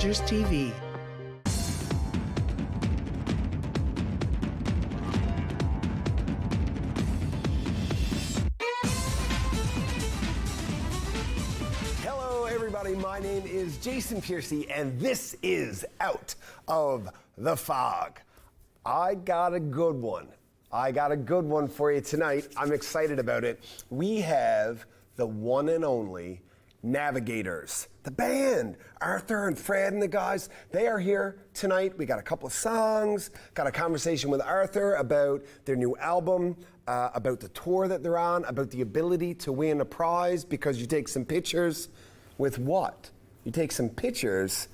Rogers TV. Hello everybody, my name is Jason Piercey and this is Out of the Fog. I got a good one for you tonight. I'm excited about it. We have the one and only Navigators, the band. Arthur and Fred and the guys, they are here tonight. We got a couple of songs, got a conversation with Arthur about their new album, about the tour that they're on, about the ability to win a prize because you take some pictures with what? You take some pictures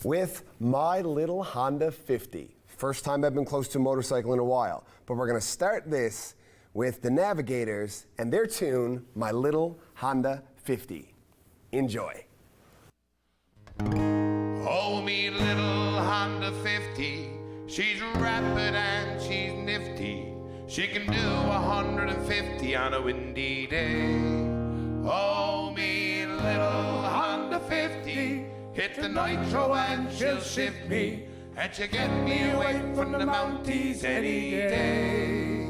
with my little Honda 50. First time I've been close to a motorcycle in a while, but we're gonna start this with the Navigators and their tune, My Little Honda 50. Enjoy. Oh, me little Honda 50, she's rapid and she's nifty. She can do 150 on a windy day. Oh, me little Honda 50, hit the nitro and she'll shift me, and she'll get me away from the Mounties any day.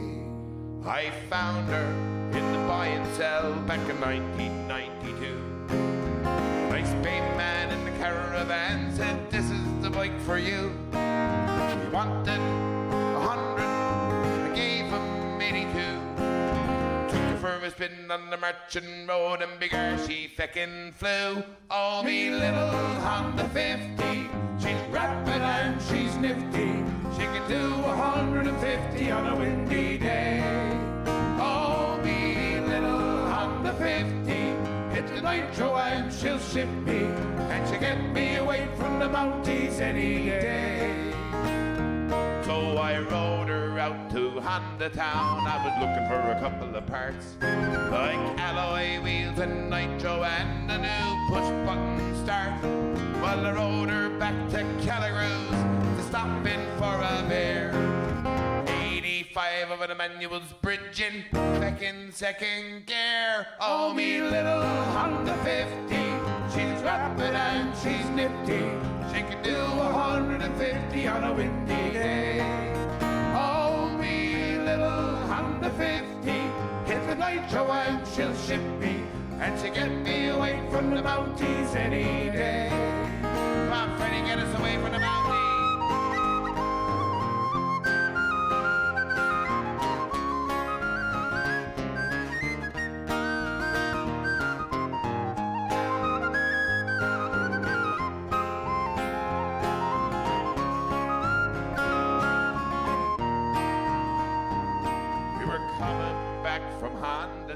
I found her in the buy and sell back in 1992. Nice babe man in the caravan said, this is the bike for you. He wanted 100, I gave him 82. Took her for a spin on the marching road and bigger she feckin' flew. Oh, me little Honda 50, she's rapid and she's nifty. She can do 150 on a windy day. Oh, me little Honda 50, hit the nitro and she'll ship me, and she'll get me away from the Mounties any day. So I rode her out to Honda Town. I was looking for a couple of parts, like alloy wheels and nitro and a new push button start. Well, I rode her back to Calagru's to stop in for a beer. 85 over the manual's bridging, back in second gear. Oh, me little Honda 50, she's rapid and she's nifty. She can do 150 on a windy day. Oh, me little Honda 50, hit the nitro and she'll ship me, and she'll get me away from the Mounties any day. Come on, Freddie, get us away from the Mounties.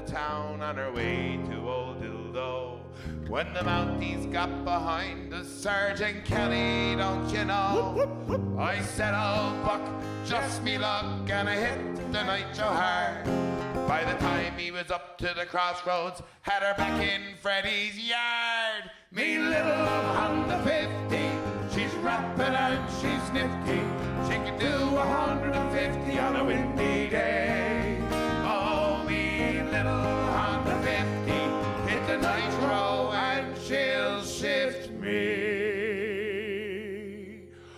Town on her way to Old Dildo, when the Mounties got behind the Sergeant Kelly, don't you know? I said, oh, Buck, just me luck, and I hit the nitro hard. By the time he was up to the crossroads, had her back in Freddie's yard. Me little Honda 50, she's rapid and she's nifty. She can do 150 on a windy day. Oh, me little Honda 50, hit the nitro and she'll shift me.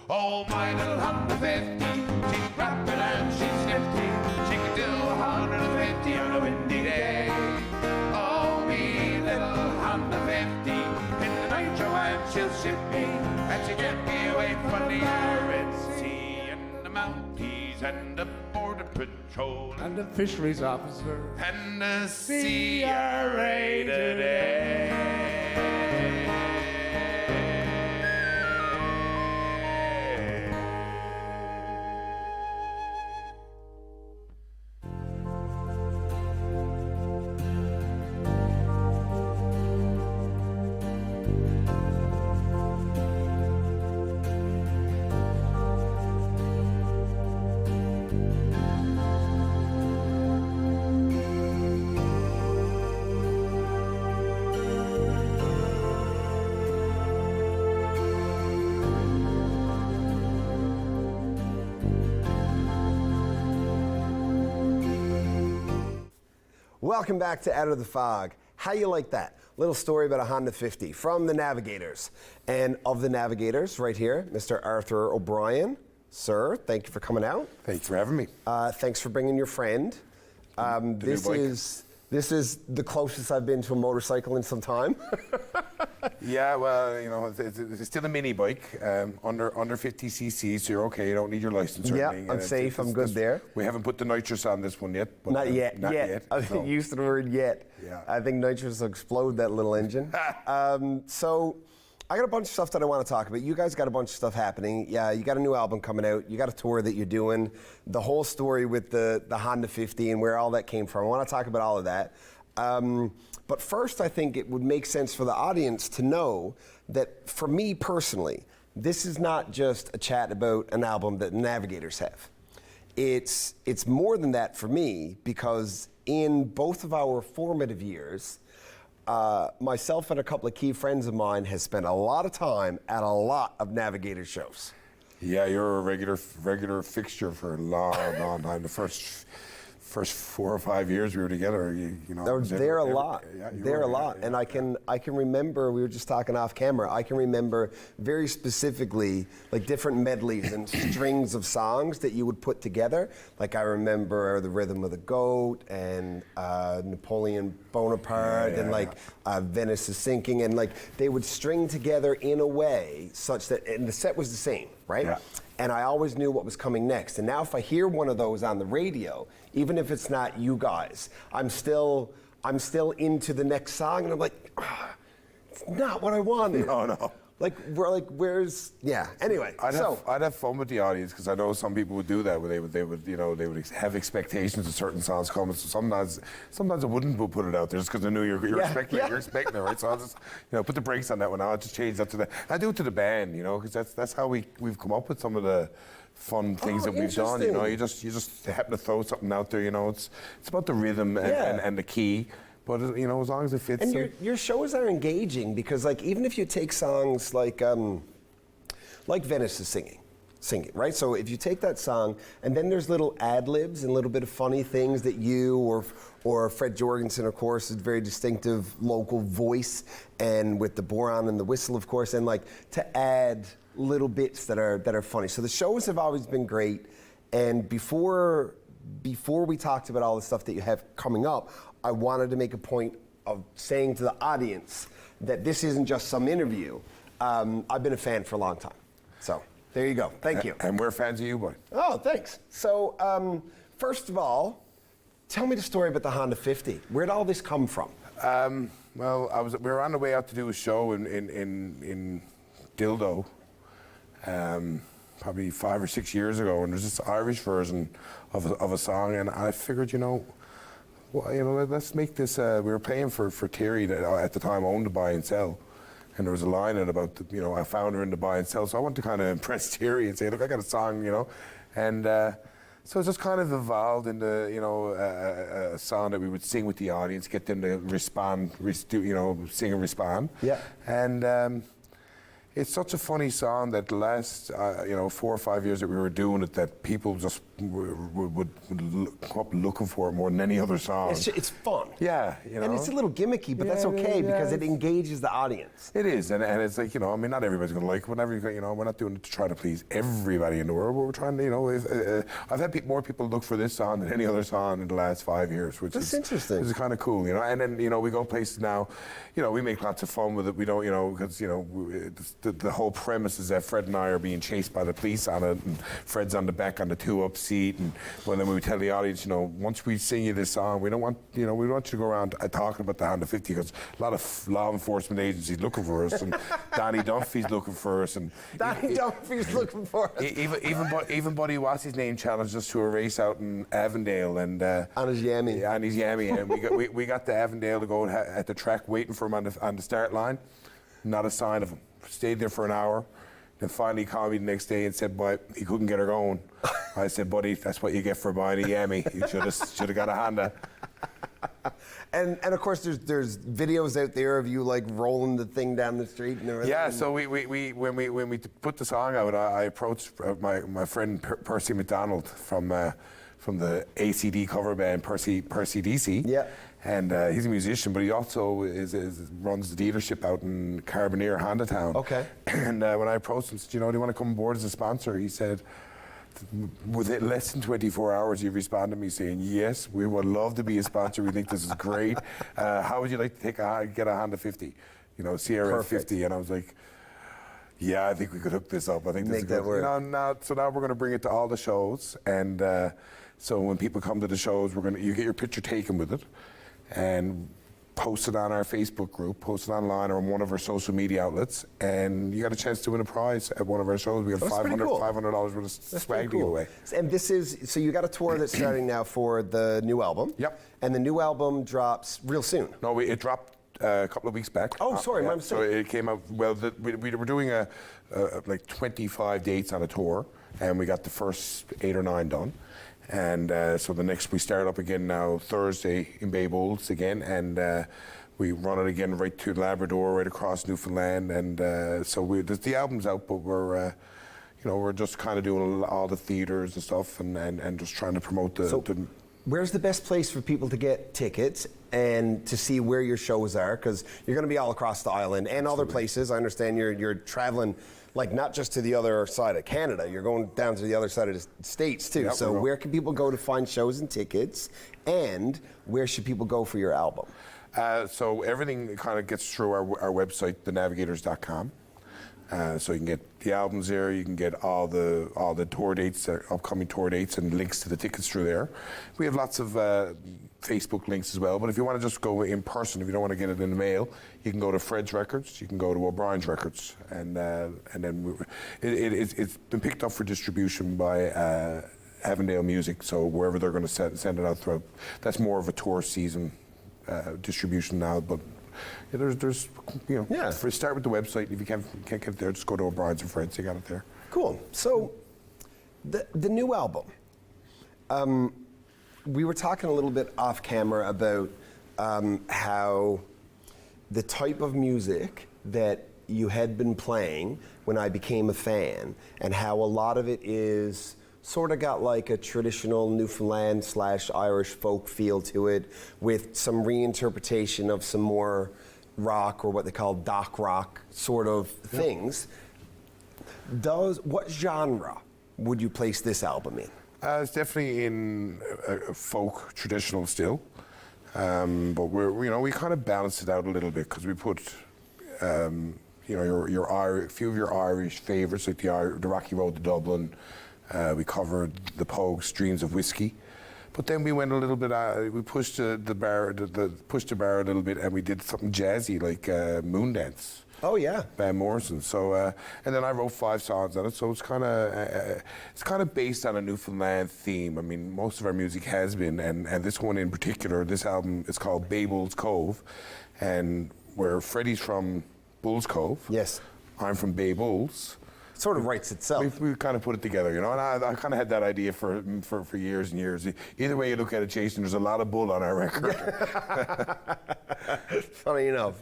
Oh, my little Honda 50, she's rapid and she's nifty. She can do 150 on a windy day. Oh, me little Honda 50, hit the nitro and she'll shift me, and she'll get me away from the arid sea and the Mounties and the Border Patrol and the fisheries officer and the CRA today. Welcome back to Out of the Fog. How you like that? Little story about a Honda 50 from the Navigators. And of the Navigators, right here, Mr. Arthur O'Brien. Sir, thank you for coming out. Thanks for having me. Thanks for bringing your friend. This is the closest I've been to a motorcycle in some time. Yeah, well, you know, it's still a mini bike, under 50 cc, so you're okay. You don't need your license or Yeah, anything. I'm safe. I'm good there. We haven't put the nitrous on this one yet. But Not yet. Not yet. I No. used the word yet. Yeah. I think nitrous will explode that little engine. So I got a bunch of stuff that I want to talk about. You guys got a bunch of stuff happening. Yeah, you got a new album coming out. You got a tour that you're doing. The whole story with the Honda 50 and where all that came from. I want to talk about all of that. But first, I think it would make sense for the audience to know that for me personally, this is not just a chat about an album that Navigators have. It's more than that for me, because in both of our formative years, myself and a couple of key friends of mine has spent a lot of time at a lot of Navigator shows. Yeah, you're a regular fixture for a long time. The first 4 or 5 years we were together, you know. They're a lot. Yeah, They're a lot. yeah, And I can remember, we were just talking off camera, I can remember very specifically like different medleys and strings of songs that you would put together. Like I remember The Rhythm of the Goat and Napoleon Bonaparte and like Venice is Sinking, and like they would string together in a way such that, and the set was the same, right? Yeah. And I always knew what was coming next. And now if I hear one of those on the radio, even if it's not you guys, I'm still into the next song, and I'm like, it's not what I wanted. No. Where's, yeah. Anyway, I'd have fun with the audience, because I know some people would do that, where they would have expectations of certain songs coming. So sometimes I wouldn't put it out there just because I knew you're expecting it, right? So I'll just put the brakes on that one. I'll just change that to that. I do it to the band, because that's how we've come up with some of the fun things that we've done. You just happen to throw something out there. It's about the rhythm and the key. But as long as it fits. And your shows are engaging, because like even if you take songs like Venice is Singing, right? So if you take that song and then there's little ad libs and a little bit of funny things that you or Fred Jorgensen, of course, is very distinctive local voice, and with the boron and the whistle, of course, and like to add little bits that are funny. So the shows have always been great. And before we talked about all the stuff that you have coming up, I wanted to make a point of saying to the audience that this isn't just some interview. I've been a fan for a long time. So there you go. Thank you. And we're fans of you, boy. Oh, thanks. So first of all, tell me the story about the Honda 50. Where'd all this come from? Well, we were on the way out to do a show in Dildo, probably 5 or 6 years ago, and there's this Irish version of a song, and I figured, let's make this. We were playing for Thierry, that at the time owned the Buy and Sell, and there was a line in about a founder in the Buy and Sell. So I wanted to kind of impress Thierry and say, look, I got a song, and so it just kind of evolved into a song that we would sing with the audience, get them to respond, sing and respond. Yeah. And it's such a funny song that the last 4 or 5 years that we were doing it, that people just would come up looking for it more than any other song. It's fun. Yeah, And it's a little gimmicky, but that's okay because it engages the audience. It is, and it's like, not everybody's going to like it. We're not doing it to try to please everybody in the world, but we're trying to, I've had more people look for this song than any other song in the last 5 years, which That's is interesting. Which is kind of cool, And then, we go places now, we make lots of fun with it. We don't, because, the whole premise is that Fred and I are being chased by the police on it, and Fred's on the back on the 2-up seat, and then we tell the audience, once we sing you this song, we want you to go around talking about the Honda 50, because a lot of law enforcement agencies looking for us, and Danny Duffy's looking for us, and Danny Duffy's looking for us. Even Buddy what's his name challenged us to a race out in Avondale, and on his yammy. Yeah, on his yammy, and we got to Avondale to go at the track, waiting for him on the start line. Not a sign of him. Stayed there for an hour, then finally called me the next day and said, boy, he couldn't get her going. I said, buddy, that's what you get for buying a Yami. You should have got a Honda. And of course, there's videos out there of you like rolling the thing down the street and everything. Yeah, so when we put the song out, I approached my friend Percy McDonald from the ACD cover band, Percy DC. Yeah. And he's a musician, but he also runs the dealership out in Carbonear, Honda Town. Okay. And when I approached him, said, do you want to come aboard as a sponsor? He said, within less than 24 hours, he responded to me saying, yes, we would love to be a sponsor. We think this is great. How would you like to get a Honda 50? CRF 50. And I was like, yeah, I think we could hook this up. I think this is good. So now we're going to bring it to all the shows. And so when people come to the shows, you get your picture taken with it and post it on our Facebook group, post it online or on one of our social media outlets, and you got a chance to win a prize at one of our shows. We got $500 worth of swag to give away. And this is, so you got a tour that's starting now for the new album. Yep. And the new album drops real soon. No, it dropped a couple of weeks back. Oh, sorry, my mistake. So it came out, we were doing like 25 dates on a tour, and we got the first 8 or 9 done. And so we start up again now Thursday in Bay Bulls again, and we run it again right to Labrador, right across Newfoundland, and so the album's out, but we're just kind of doing all the theaters and stuff, and just trying to promote the. Where's the best place for people to get tickets and to see where your shows are? Because you're going to be all across the island and other places. I understand you're traveling, like not just to the other side of Canada. You're going down to the other side of the States too. Yep, so where can people go to find shows and tickets? And where should people go for your album? So everything kind of gets through our website, thenavigators.com. So you can get the albums there. You can get all the tour dates, upcoming tour dates, and links to the tickets through there. We have lots of Facebook links as well. But if you want to just go in person, if you don't want to get it in the mail, you can go to Fred's Records. You can go to O'Brien's Records, and then it's been picked up for distribution by Avondale Music. So wherever they're going to send it out throughout, that's more of a tour season distribution now, but. Yeah, there's start with the website. If you can't get it there, just go to O'Brien's and Fred's. You got it there. Cool. So, the new album. We were talking a little bit off camera about how the type of music that you had been playing when I became a fan, and how a lot of it is sort of got like a traditional Newfoundland / Irish folk feel to it, with some reinterpretation of some more rock, or what they call dock rock sort of things. What genre would you place this album in? It's definitely in folk, traditional still, but we kind of balanced it out a little bit, because we put a few of your Irish favourites, like the Rocky Road to Dublin. We covered the Pogues' Streams of Whiskey, but then we went a little bit. We pushed the bar a little bit, and we did something jazzy like Moondance. Oh yeah, Van Morrison. So and then I wrote 5 songs on it. So it's kind of based on a Newfoundland theme. I mean, most of our music has been, and this one in particular, this album is called Bay Bulls Cove, and where Freddie's from Bulls Cove. Yes, I'm from Bay Bulls. Sort of writes itself. We kind of put it together, and I kind of had that idea for years and years. Either way you look at it, Jason, there's a lot of bull on our record. Funny enough.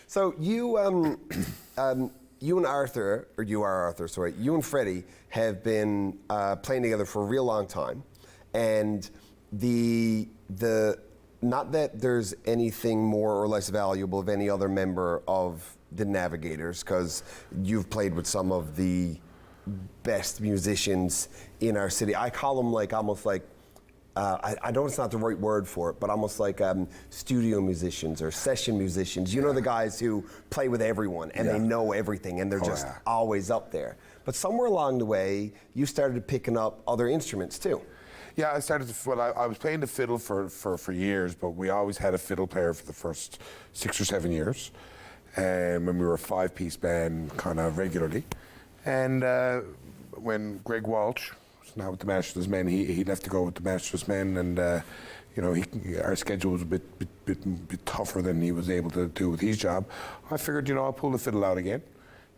So you and Arthur, or you are Arthur, sorry, you and Freddie have been playing together for a real long time, and the not that there's anything more or less valuable of any other member of the Navigators, because you've played with some of the best musicians in our city. I call them like almost like I know it's not the right word for it, but almost like studio musicians or session musicians. You know, the guys who play with everyone and they know everything, and they're just always up there. But somewhere along the way, you started picking up other instruments too. Yeah, I was playing the fiddle for years, but we always had a fiddle player for the first 6 or 7 years. And when we were a 5-piece band, kind of regularly. And when Greg Walsh was now with the Masters Men, he left to go with the Masters Men, and our schedule was a bit tougher than he was able to do with his job. I figured, I'll pull the fiddle out again.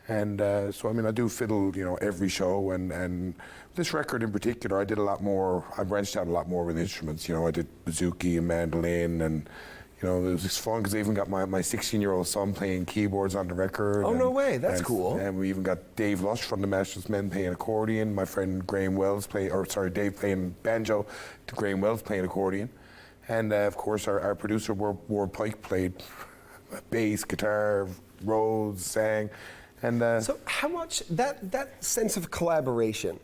And so I do fiddle, every show, and this record in particular, I did a lot more. I branched out a lot more with instruments. I did bouzouki and mandolin, and it was fun because I even got my 16-year-old son playing keyboards on the record. Oh, no way, that's cool. And we even got Dave Lush from the Masters Men playing accordion. My friend Graham Wells Dave playing banjo, Graham Wells playing accordion. And of course, our producer, Ward Pike, played bass, guitar, Rhodes, sang. And So how much, that sense of collaboration,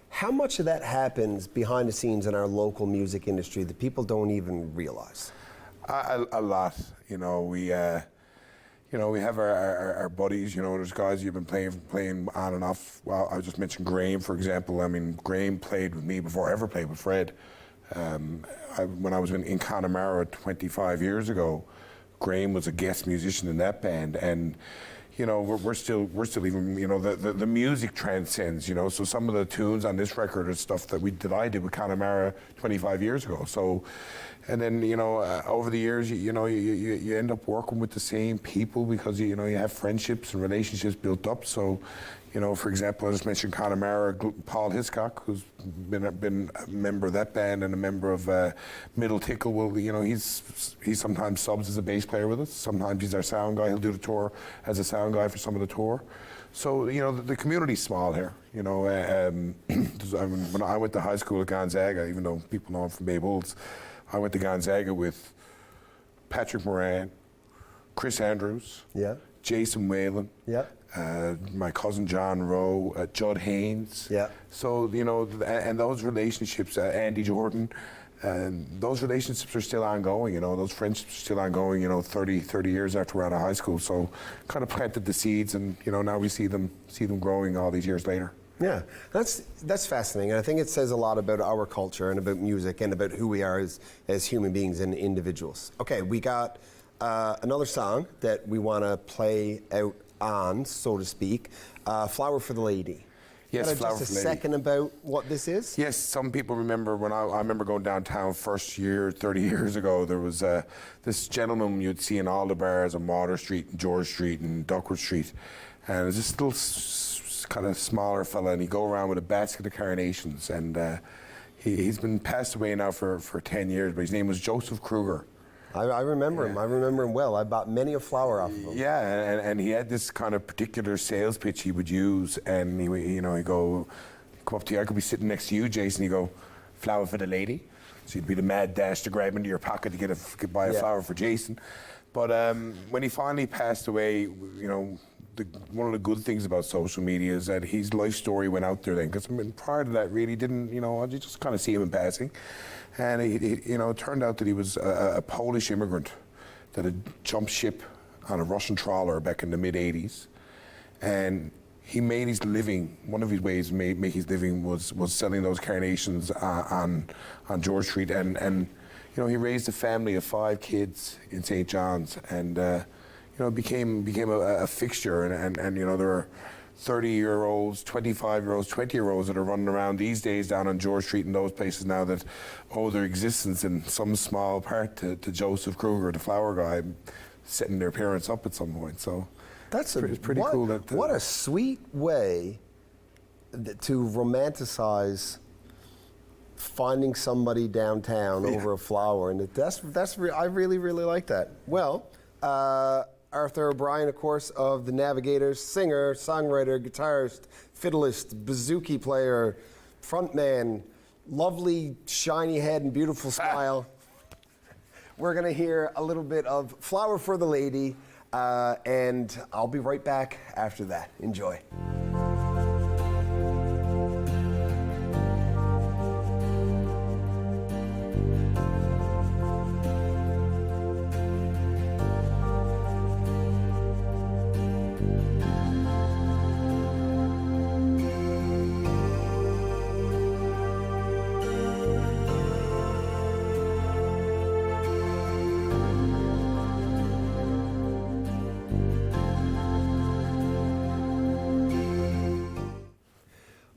how much of that happens behind the scenes in our local music industry that people don't even realize? a lot. We have our buddies. There's guys you've been playing on and off. Well, I just mentioned Graham, for example. I mean, Graham played with me before I ever played with Fred. When I was in Connemara 25 years ago, Graham was a guest musician in that band, and we're still even, the music transcends, so some of the tunes on this record are stuff that I did with Connemara 25 years ago. So, and then, over the years, you end up working with the same people because, you have friendships and relationships built up. So, for example, I just mentioned Connemara, Paul Hiscock, who's been a member of that band and a member of Middle Tickle. Well, he sometimes subs as a bass player with us. Sometimes he's our sound guy. He'll do the tour as a sound guy for some of the tour. So, the community's small here. When I went to high school at Gonzaga, even though people know I'm from Bay Bulls, I went to Gonzaga with Patrick Moran, Chris Andrews, Jason Whalen, my cousin John Rowe, Judd Haynes. So, and those relationships, Andy Jordan, those relationships are still ongoing, those friendships are still ongoing, 30 years after we're out of high school. So kind of planted the seeds, and, now we see them growing all these years later. Yeah, that's fascinating. And I think it says a lot about our culture and about music and about who we are as human beings and individuals. Okay, we got another song that we want to play out on, so to speak, Flower for the Lady. Yes, Flower for the Lady. Just a second about what this is? Yes, some people remember when I remember going downtown first year, 30 years ago, there was this gentleman you'd see in all the bars on Water Street and George Street and Duckworth Street. And it was this little kind of smaller fella, and he'd go around with a basket of carnations. And he's been passed away now for 10 years, but his name was Joseph Kruger. I remember him. I remember him well. I bought many a flower off of him. Yeah, and he had this kind of particular sales pitch he would use, and he'd come up to you. I could be sitting next to you, Jason. He'd go, "Flower for the lady." So you'd be the mad dash to grab into your pocket to buy a flower for Jason. But when he finally passed away, one of the good things about social media is that his life story went out there then. Because prior to that, really didn't, you just kind of see him in passing. And it turned out that he was a Polish immigrant that had jumped ship on a Russian trawler back in the mid-'80s. And he made his living, one of his ways to make his living was selling those carnations on George Street. And he raised a family of 5 kids in St. John's, and became a fixture. And there are 30-year-olds, 25-year-olds, 20-year-olds that are running around these days down on George Street and those places now that owe their existence in some small part to Joseph Kruger, the flower guy, setting their parents up at some point. So it's pretty cool. What a sweet way to romanticize finding somebody downtown over a flower, and I really, really like that. Well, Arthur O'Brien, of course, of the Navigators, singer, songwriter, guitarist, fiddleist, bouzouki player, frontman, lovely shiny head and beautiful smile. We're gonna hear a little bit of Flower for the Lady, and I'll be right back after that. Enjoy.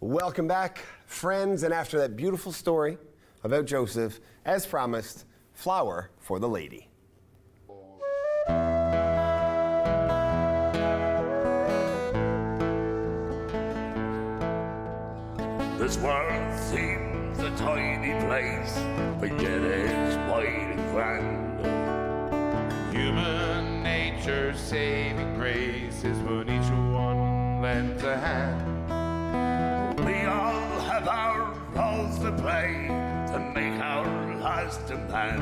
Welcome back, friends, and after that beautiful story about Joseph, as promised, Flower for the Lady. This world seems a tiny place, but yet it's wide and grand. Human nature's saving grace is when each one lends a hand. We all have our roles to play, to make our last demand.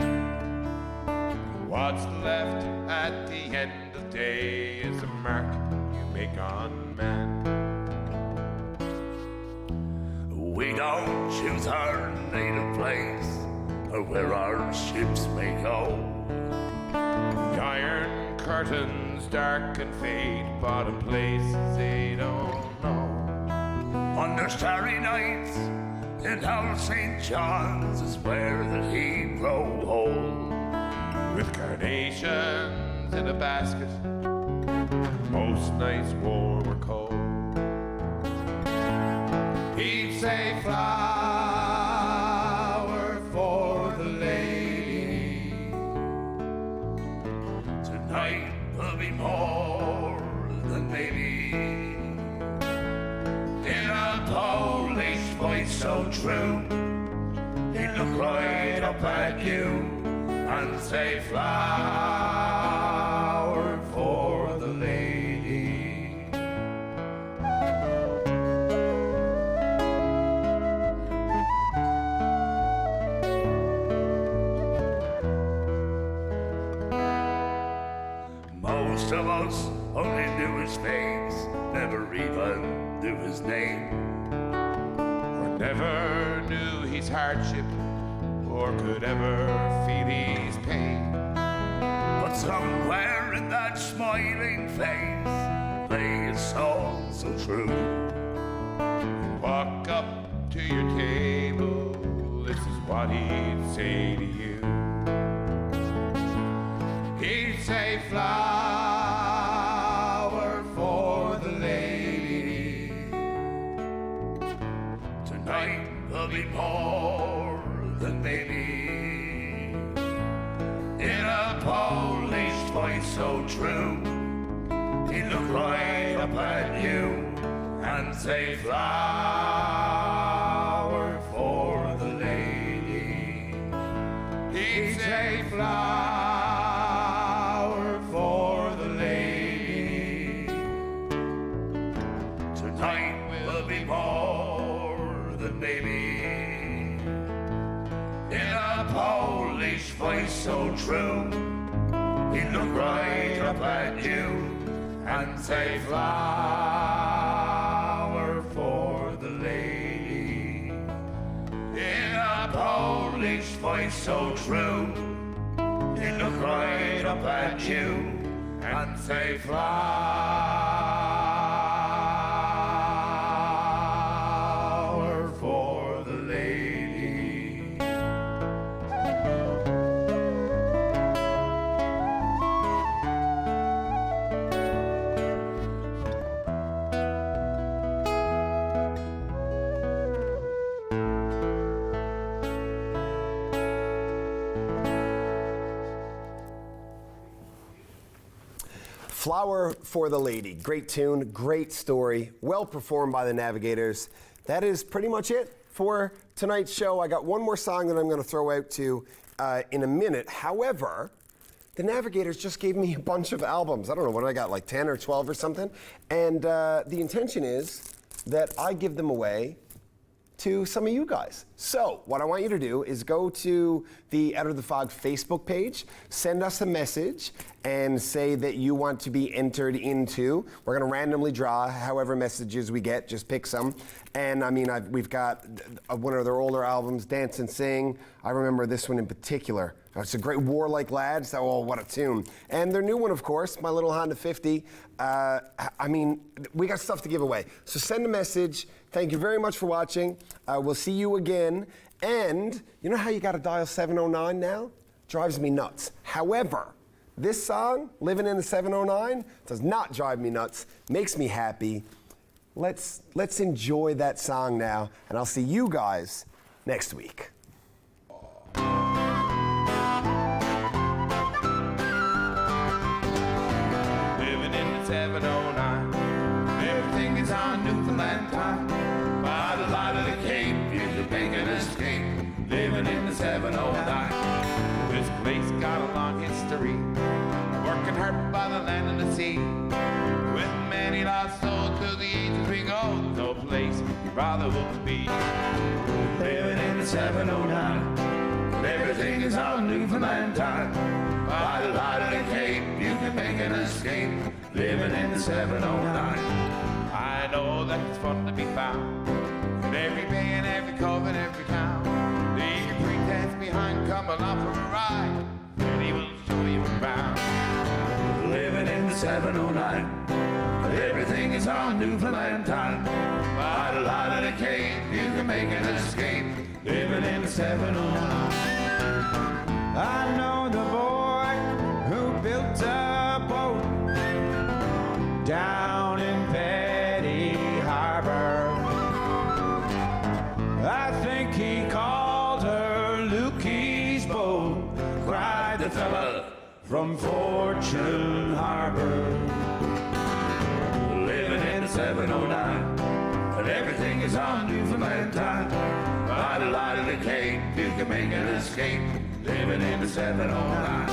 What's left at the end of the day is a mark you make on man. We don't choose our native place or where our ships may go. The iron curtains dark and fade, but in places they don't know. Under starry nights in old St. John's is where the hero holds. With carnations in a basket, most nights warm or cold. He'd say flower for the lady. Tonight will be more than maybe. In a Polish voice so true, he'd look right up at you and say flower for the lady. Most of us only knew his face, never even knew his name. Or never knew his hardship, or could ever feel his pain. But somewhere in that smiling face lay his soul so true. Walk up to your table, this is what he'd say to you. He'd say flower for the lady. Tonight will be more than maybe. In a Polish voice so true, he'd look right up at you and say flower for the lady. He'd say flower for the lady. Tonight will be more than maybe. In a Polish voice so true, he'd look right up at you and say flower for the lady. In a Polish voice so true, he'd look right up at you and say flower for the lady. Flower for the Lady. Great tune, great story, well performed by the Navigators. That is pretty much it for tonight's show. I got one more song that I'm going to throw out to in a minute. However, the Navigators just gave me a bunch of albums. I don't know, what I got, like 10 or 12 or something? And the intention is that I give them away to some of you guys. So what I want you to do is go to the Out of the Fog Facebook page, send us a message, and say that you want to be entered into. We're going to randomly draw however messages we get, just pick some. And I mean, we've got one of their older albums, Dance and Sing. I remember this one in particular. It's a great Warlike Lads. Oh, what a tune. And their new one, of course, my little Honda 50. I mean, we got stuff to give away. So send a message. Thank you very much for watching. We'll see you again. And you know how you got to dial 709 now? Drives me nuts. However, this song, Living in the 709, does not drive me nuts. Makes me happy. Let's enjoy that song now, and I'll see you guys next week. Living in the 709, everything is on Newfoundland time. By the light of the Cape, you can make an escape. Living in the 709, this place got a long history. Working hard by the land and the sea. With many lost souls to the ages we go, there's no place you'd rather would be. Living in the 709. Everything is on Newfoundland time. By the light of the Cape, you can make an escape, living in the 709. I know that it's fun to be found in every bay and every cove and every town. Leave your pretense behind, come along for a ride, and he will show you around. Living in the 709. Everything is on Newfoundland time. By the light of the Cape, you can make an escape, living in the 709. I know the boy who built a boat down in Petty Harbor. I think he called her Lukey's boat, cried the fella from Fortune Harbor. Living in the 709, and everything is on Newfoundland time. By the light of the Cape, you can make an escape, living in the 709.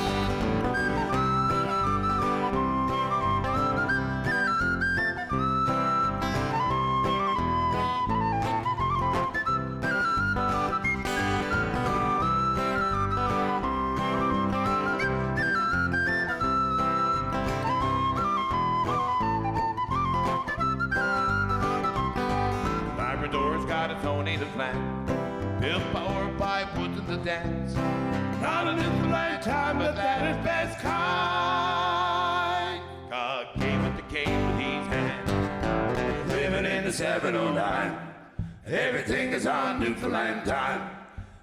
Labrador's got its own native land, built powered by woods and the dance. Not a Newfoundland time, but that is best kind. God gave it the Cape with his hand. Living in the 709, everything is on Newfoundland time.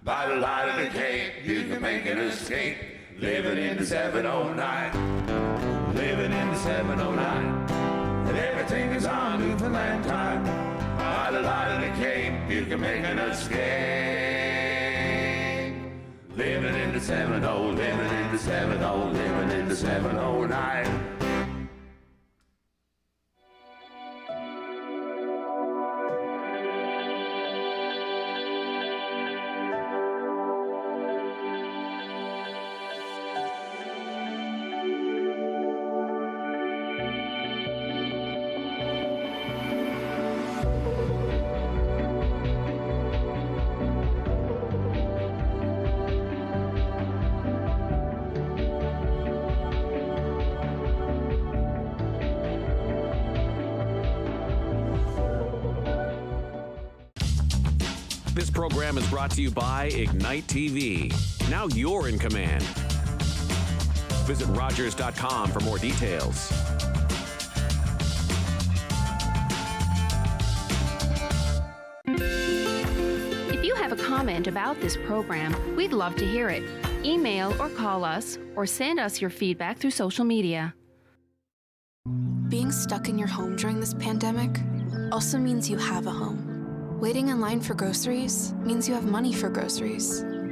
By the light of the Cape, you can make an escape, living in the 709. Living in the 709, and everything is on Newfoundland time. By the light of the Cape, you can make an escape, living in the 709, living in the 709, living in the 709. This program is brought to you by Ignite TV. Now you're in command. Visit Rogers.com for more details. If you have a comment about this program, we'd love to hear it. Email or call us, or send us your feedback through social media. Being stuck in your home during this pandemic also means you have a home. Waiting in line for groceries means you have money for groceries.